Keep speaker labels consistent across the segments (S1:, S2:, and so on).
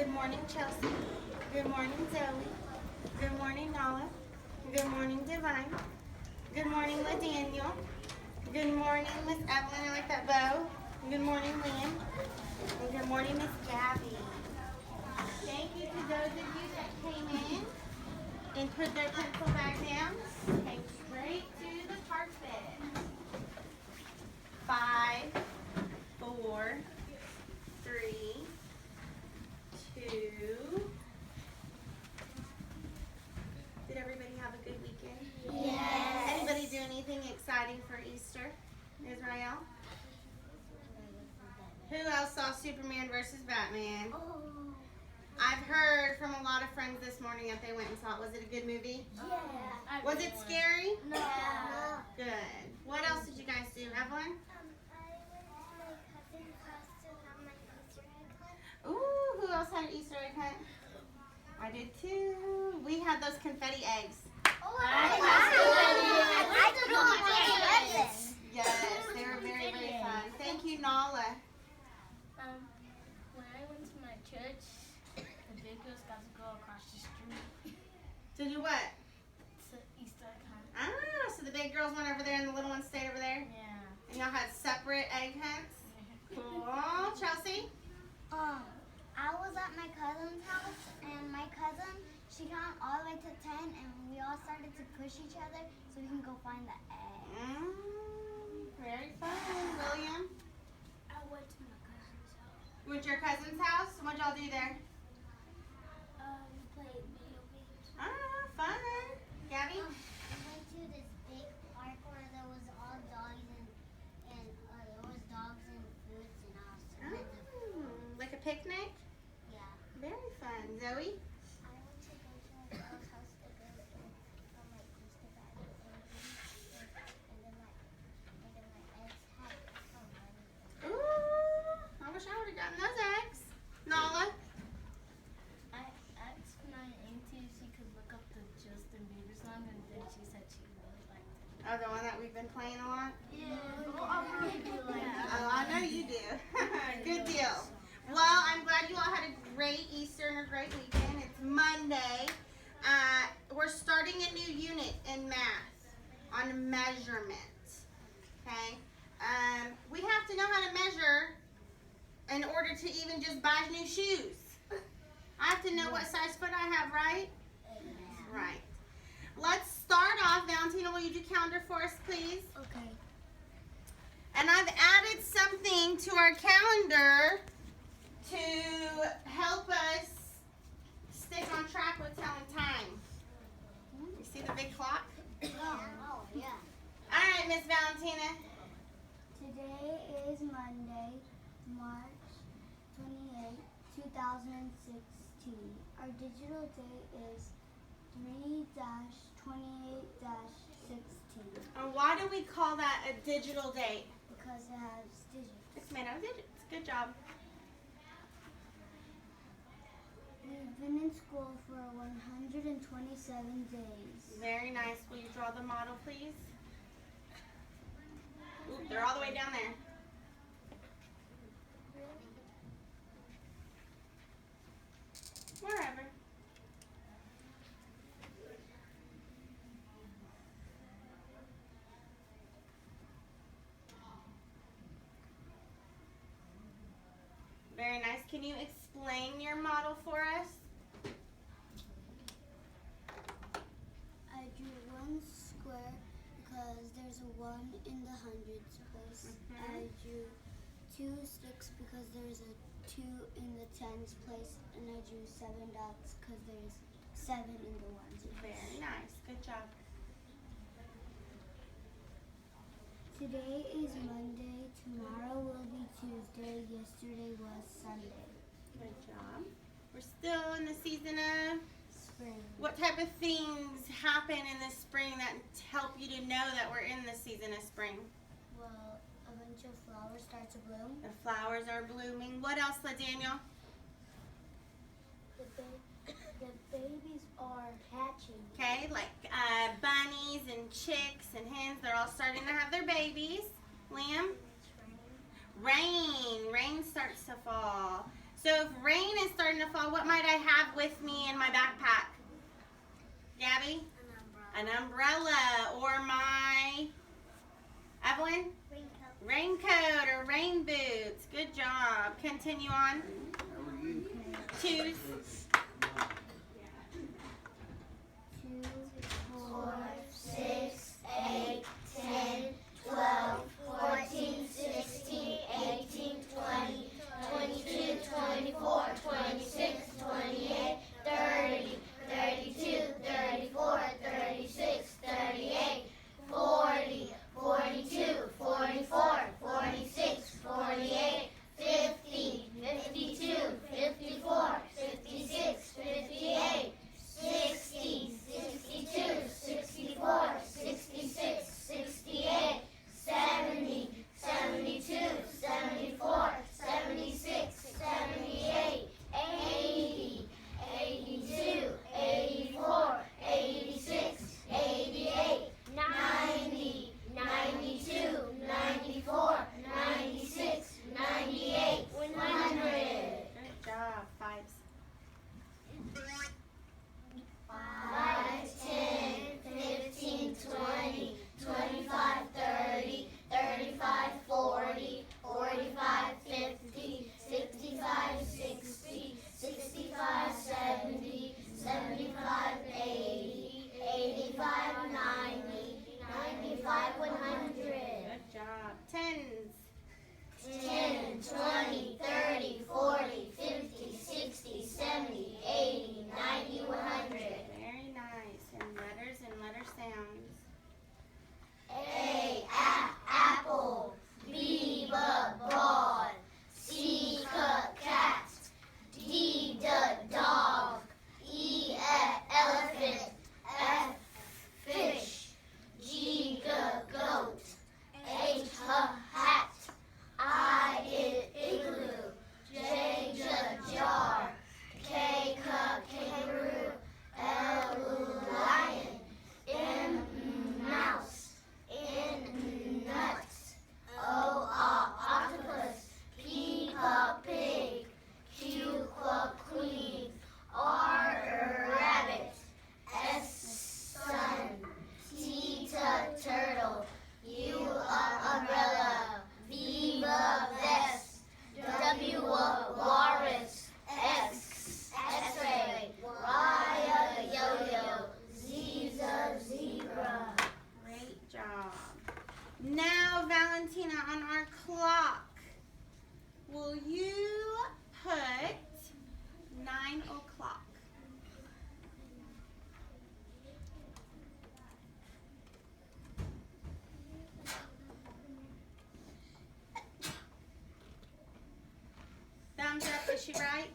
S1: Good morning, Chelsea. Good morning, Zoe. Good morning, Nala. Good morning, Divine. Good morning, LaDaniel. Good morning, Miss Evelyn. I like that bow. Good morning, Liam. And good morning, Miss Gabby. Thank you to those of you that came in and put their pencil back down. Came straight to the carpet. 5, 4, 3, 2. Did everybody have a good weekend?
S2: Yes.
S1: Anybody do anything exciting for Easter? Israel? Who else saw Superman versus Batman? I've heard from a lot of friends this morning that they went and saw it. Was it a good movie?
S2: Yeah.
S1: Was it scary?
S2: No.
S1: Good. What else did you guys do, Evelyn?
S2: I went to my cousin's house to have my Easter egg hunt.
S1: Ooh, who else had an Easter egg hunt? I did too. We had those confetti eggs.
S2: Oh, I don't know what eggs.
S1: Yes, they were very, very fun. Thank you, Nala.
S3: When I went to my church, the big girls got to go across the street
S1: To do what?
S3: to Easter egg hunt.
S1: Ah, so the big girls went over there and the little ones stayed over there?
S3: Yeah.
S1: And y'all had separate egg hunts? Cool. Chelsea?
S2: I was at my cousin's house, and my cousin, she counted all the way to 10, and we all started to push each other so we can go find the egg.
S1: Very fun. William?
S2: I went to my cousin's house.
S1: You went to your cousin's house? What'd y'all do there?
S2: We played video games.
S1: Ah, fun. Gabby?
S2: We went to this big park where there was all dogs and there was dogs and foods and all sorts of food.
S1: Like a picnic?
S2: Yeah.
S1: Very fun. Zoe?
S2: I went to my girl's house to go and like Easter bag and then my ex had some money.
S1: Ooh, I wish I would have gotten those eggs. Nala?
S3: I asked my auntie if she could look up the Justin Bieber song, and then she said she really liked it.
S1: Oh, the one that we've been playing a lot?
S3: Yeah. Oh, I really do like it.
S1: Oh, I know you do. Good deal. Well, I'm glad you all had a great Easter and a great weekend. It's Monday. We're starting a new unit in math on measurement. Okay? We have to know how to measure in order to even just buy new shoes. I have to know what size foot I have, right? Right. Let's start off. Valentina, will you do calendar for us, please?
S2: Okay.
S1: And I've added something to our calendar to help us stick on track with telling time. You see the big clock?
S2: Oh, yeah.
S1: All right, Miss Valentina.
S2: Today is Monday, March 28, 2016. Our digital date is 3-28-16
S1: And why do we call that a digital date?
S2: because it has digits.
S1: It's made out of digits. Good job.
S2: We've been in school for 127 days.
S1: Very nice. Will you draw the model, please? Ooh, they're all the way down there. Wherever. Very nice. Can you explain your model for us?
S2: I drew one square because there's a 1 in the hundreds place. I drew 2 sticks because there's a 2 in the tens place, and I drew 7 dots because there's 7 in the ones.
S1: Very nice. Good job.
S2: Today is Monday, tomorrow will be Tuesday, yesterday was Sunday.
S1: Good job. We're still in the season of
S2: Spring.
S1: what type of things happen in the spring that help you to know that we're in the season of spring?
S2: Well, a bunch of flowers start to bloom.
S1: The flowers are blooming. What else, LaDaniel?
S2: The babies are hatching.
S1: Okay, like bunnies and chicks and hens, they're all starting to have their babies. Liam?
S2: It's raining.
S1: Rain. Rain starts to fall. So if rain is starting to gonna fall. What might I have with me in my backpack? Gabby? An umbrella. Or my, Evelyn? Raincoat or rain boots. Good job. Continue on. Choose.
S2: 2, 4, 6, 8, 10, 12, 14, 16, 18, 20, 22, 24, 26, 28, 30, 32, 34, 36, 38, 40, 42, 44, 46, 48, 50, 52, 54, 56, 58, 60, 62, 64, 66, 68, 70, 72, 74, 76, 78, 80, 82, 84, 86, 88, 90, 92, 94, 96, 98, 100.
S1: Good job. Fives.
S2: 5, 10, 15, 20, 25, 30, 35, 40, 45, 50, 65, 60, 65, 70, 75, 80, 85, 90, 95, 100.
S1: Good job. Tens.
S2: 10, 20, 30, 40, 50, 60, 70, 80, 90, 100.
S1: Very nice. And letter sounds.
S2: A, apple. B, ball. C, cat. D, dog. E, elephant. F, fish. G, goat. H, hat. I, igloo. J, jar. K, kangaroo. L, lion. M, mouse. N, nuts. O, octopus. P, pig. Q, queen. R, rabbit. S, sun. T, turtle. U, umbrella. V, vest. W, walrus. X, x-ray. Y, yo-yo. Z, zebra.
S1: Great job. Now, Valentina, on our clock, will you put 9 o'clock? Thumbs up, is she right?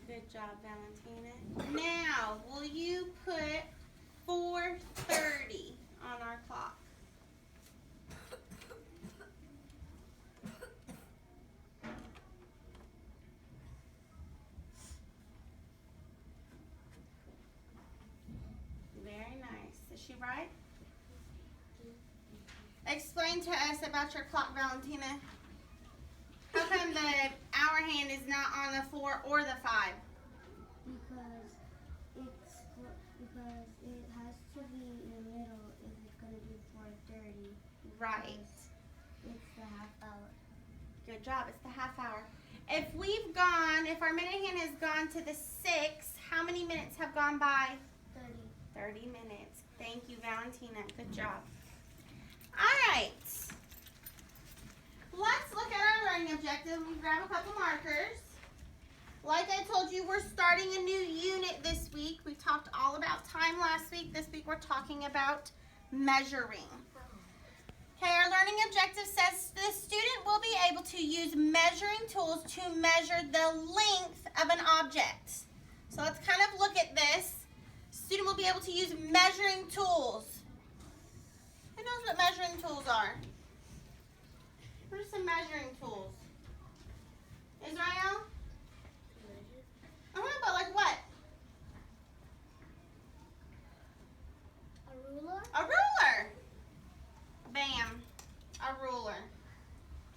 S1: Good job, Valentina. Now, will you put 4:30 on our clock? Very nice. Is she right? Explain to us about your clock, Valentina. How come the hour hand is not on the 4 or the 5?
S2: Because it has to be in the middle if it's going to be 4:30.
S1: Right.
S2: It's the half hour.
S1: Good job. It's the half hour. If our minute hand has gone to the 6, how many minutes have gone by?
S2: 30.
S1: 30 minutes. Thank you, Valentina. Good job. All right. Let's look at our learning objective. Let me grab a couple markers. Like I told you, we're starting a new unit this week. We talked all about time last week. This week we're talking about measuring. Okay, our learning objective says the student will be able to use measuring tools to measure the length of an object. So let's kind of look at this. Student will be able to use measuring tools. Who knows what measuring tools are? What are some measuring tools? Israel? But like what?
S2: A ruler?
S1: A ruler. Bam. A ruler.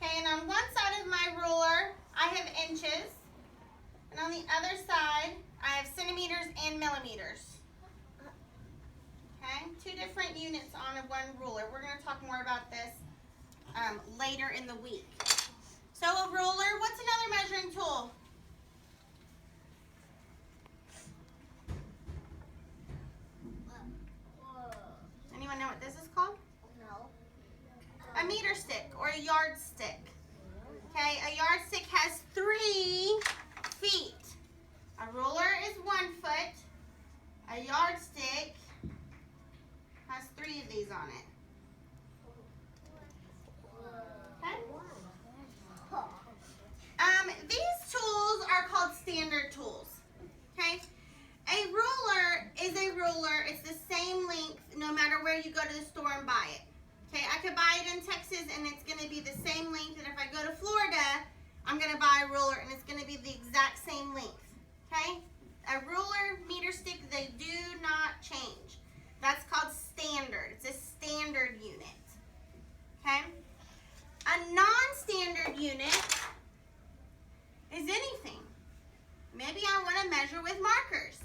S1: Okay, and on one side of my ruler, I have inches. on the other side, I have centimeters and millimeters. Okay, 2 different units on one ruler. We're going to talk more about this later in the week. So a ruler, what's another measuring tool? Anyone know what this is called?
S2: No.
S1: A meter stick or a yardstick. Okay, a yardstick has 3 feet. A ruler is 1 foot. A yardstick has 3 of these on it. Okay? These tools are called standard tools. Okay? A ruler is a ruler. It's the same length no matter where you go to the store and buy it. Okay, I could buy it in Texas and it's going to be the same length. And if I go to Florida, I'm going to buy a ruler and it's going to be the exact same length. Okay? A ruler, meter stick, they do not change. That's called standard. It's a standard unit. Okay? A non-standard unit is anything. Maybe I want to measure with markers.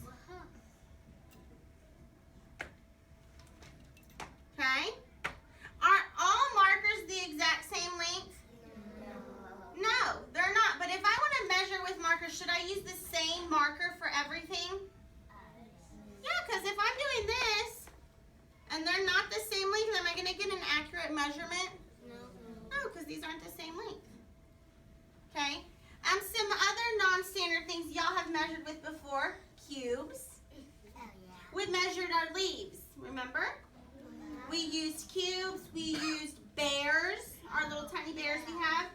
S1: Okay? Are all markers the exact same length? No, they're not. But if I want to measure with markers, should I use the same marker for everything? Yeah, because if I'm doing this and they're not the same length, am I going to get an accurate measurement? No, because these aren't the same length. Okay? Some other non-standard things y'all have measured with before. Cubes. We measured our leaves, remember? We used cubes. We used bears, our little tiny bears we have.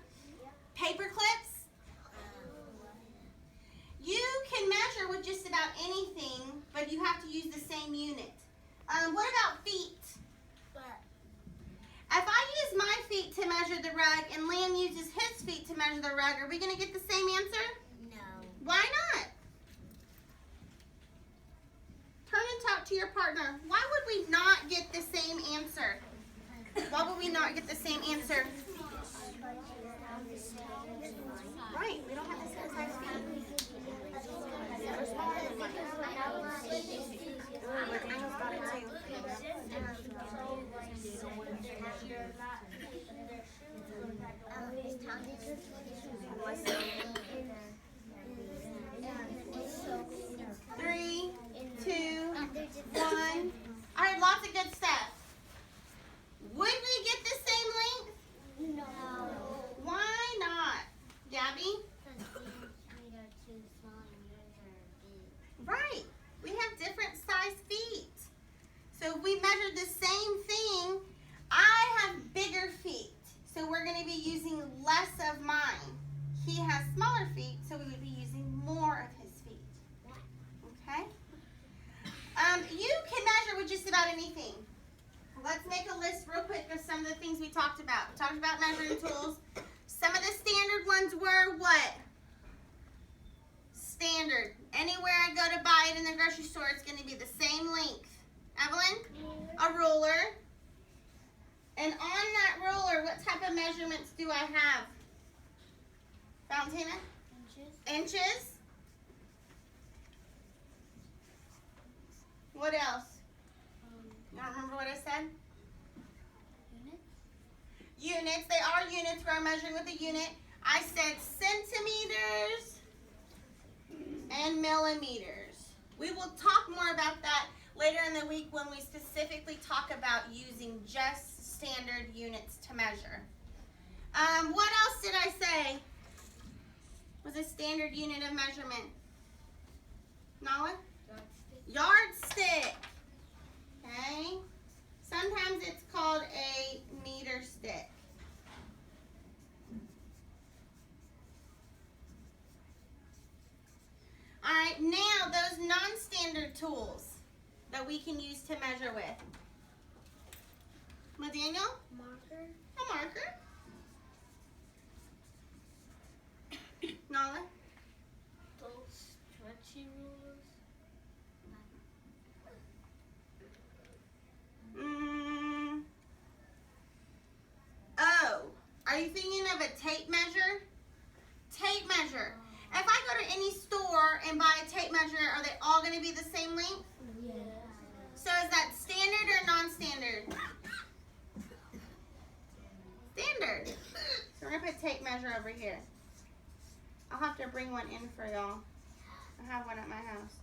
S1: Paper clips. You can measure with just about anything, but you have to use the same unit. What about feet? If I use my feet to measure the rug and Liam uses his feet to measure the rug, are we going to get the same answer?
S2: No.
S1: Why not? Turn and talk to your partner. Why would we not get the same answer? Why would we not get the same answer? Right, we don't have the same size feet. Look, Angel's got it too. 3, 2, 1. All right, lots of good stuff. Would we get the same length?
S2: No.
S1: Why not? Gabby? Right. We have different size feet. So if we measure the same thing, I have bigger feet. So we're going to be using less of mine. He has smaller feet, so we would be using more of his feet. Okay? You can measure with just about anything. Let's make a list real quick of some of the things we talked about. We talked about measuring tools. Some of the standard ones were what? Standard. Anywhere I go to buy it in the grocery store, it's going to be the same length. Evelyn? A ruler. And on that ruler, what type of measurements do I have? Valentina? Inches. What else? You don't remember what I said? Units. They are units. We're measuring with a unit. I said centimeters and millimeters. We will talk more about that later in the week when we specifically talk about using just standard units to measure. What else did I say was a standard unit of measurement? Nala? Yardstick. Okay. Sometimes it's called a meter stick. All right, now those non-standard tools that we can use to measure with. Daniel?
S2: Marker.
S1: A marker. Nala?
S3: Those stretchy rulers.
S1: Oh, are you thinking of a tape measure? Tape measure. If I go to any store measure, are they all going to be the same length?
S3: Yeah.
S1: So is that standard or non-standard? Standard. So we're going to put tape measure over here. I'll have to bring one in for y'all. I have one at my house.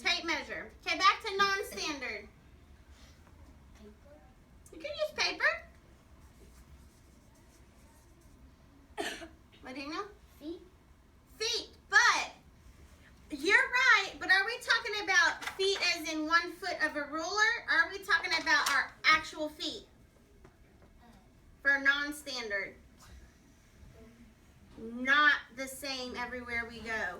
S1: Tape measure. Okay, back to non-standard. You can use paper. What do you know?
S3: Feet.
S1: Feet, but you're right, but are we talking about feet as in 1 foot of a ruler, or are we talking about our actual feet for non-standard? Not the same everywhere we go.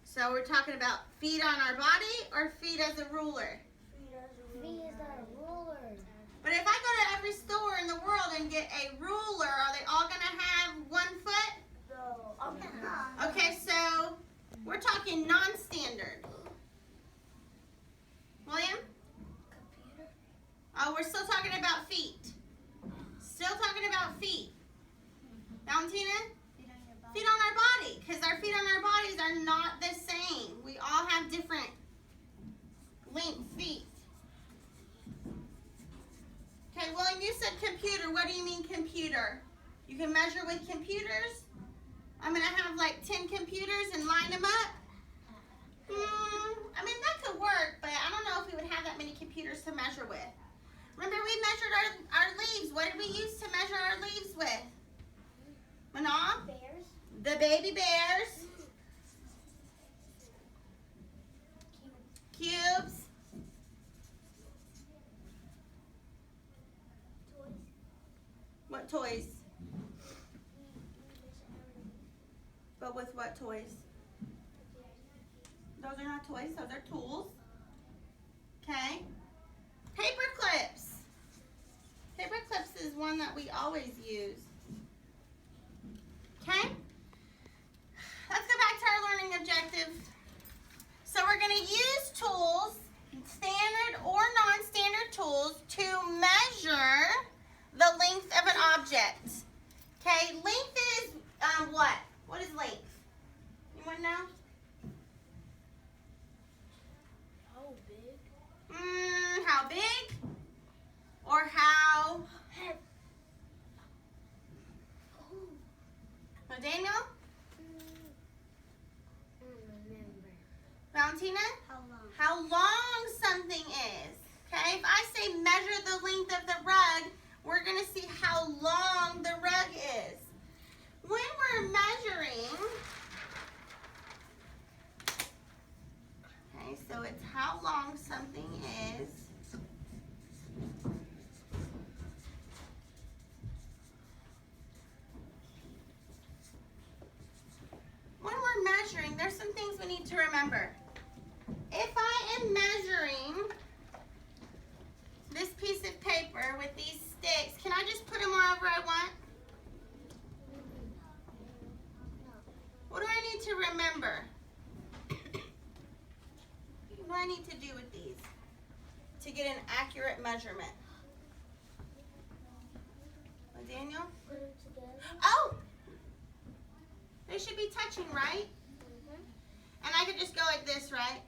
S1: So we're talking about feet on our body or feet as a ruler?
S3: Feet is a ruler.
S1: But if I go to every store in the world and get a ruler, are they all going to have 1 foot?
S3: No.
S1: Okay, so we're talking non-standard. William?
S3: Computer.
S1: Oh, we're still talking about feet. Still talking about feet. Valentina?
S3: Feet on your body.
S1: Feet on our body, because our feet on our bodies are not the same. We all have different length feet. Okay, William, you said computer. What do you mean computer? You can measure with computers? I'm going to have like 10 computers and line them up? I mean, that could work, but I don't know if we would have that many computers to measure with. Remember, we measured our leaves. What did we use to measure our leaves with? Manal?
S3: Bears.
S1: The baby bears. Cubes.
S3: Toys.
S1: What toys? But with what toys? Those are not toys, those are tools. Okay. Paper clips. Paper clips is one that we always use. Okay? Let's go back to our learning objectives. So we're going to use tools, standard or non-standard tools, to measure the length of an object. Okay, length is what? What is length? Anyone know?
S3: How big?
S1: How big? Or how? No, Daniel?
S3: Remember.
S1: Valentina?
S3: How long?
S1: How long something is. Okay, if I say measure the length of the rug, we're going to see how long the rug is. When we're measuring, okay, so it's how long something is. When we're measuring, there's some things we need to remember. If I am measuring this piece of paper with these sticks, can I just put them wherever I want? What do I need to remember? What do I need to do with these to get an accurate measurement? Daniel?
S3: Put them together.
S1: Oh! They should be touching, right? And I could just go like this, right?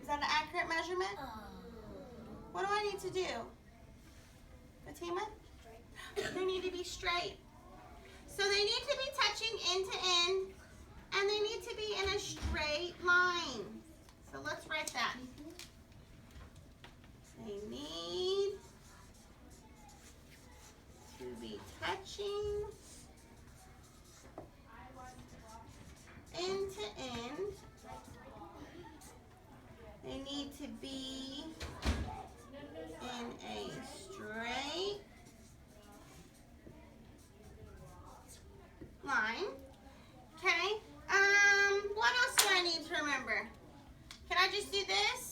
S1: Is that an accurate measurement? What do I need to do? Fatima? They need to be straight. So they need to be touching end to end, and they need to be in a straight line. So let's write that. They need to be touching end to end. They need to be in a straight line. Okay. What else do I need to remember? Can I just do this?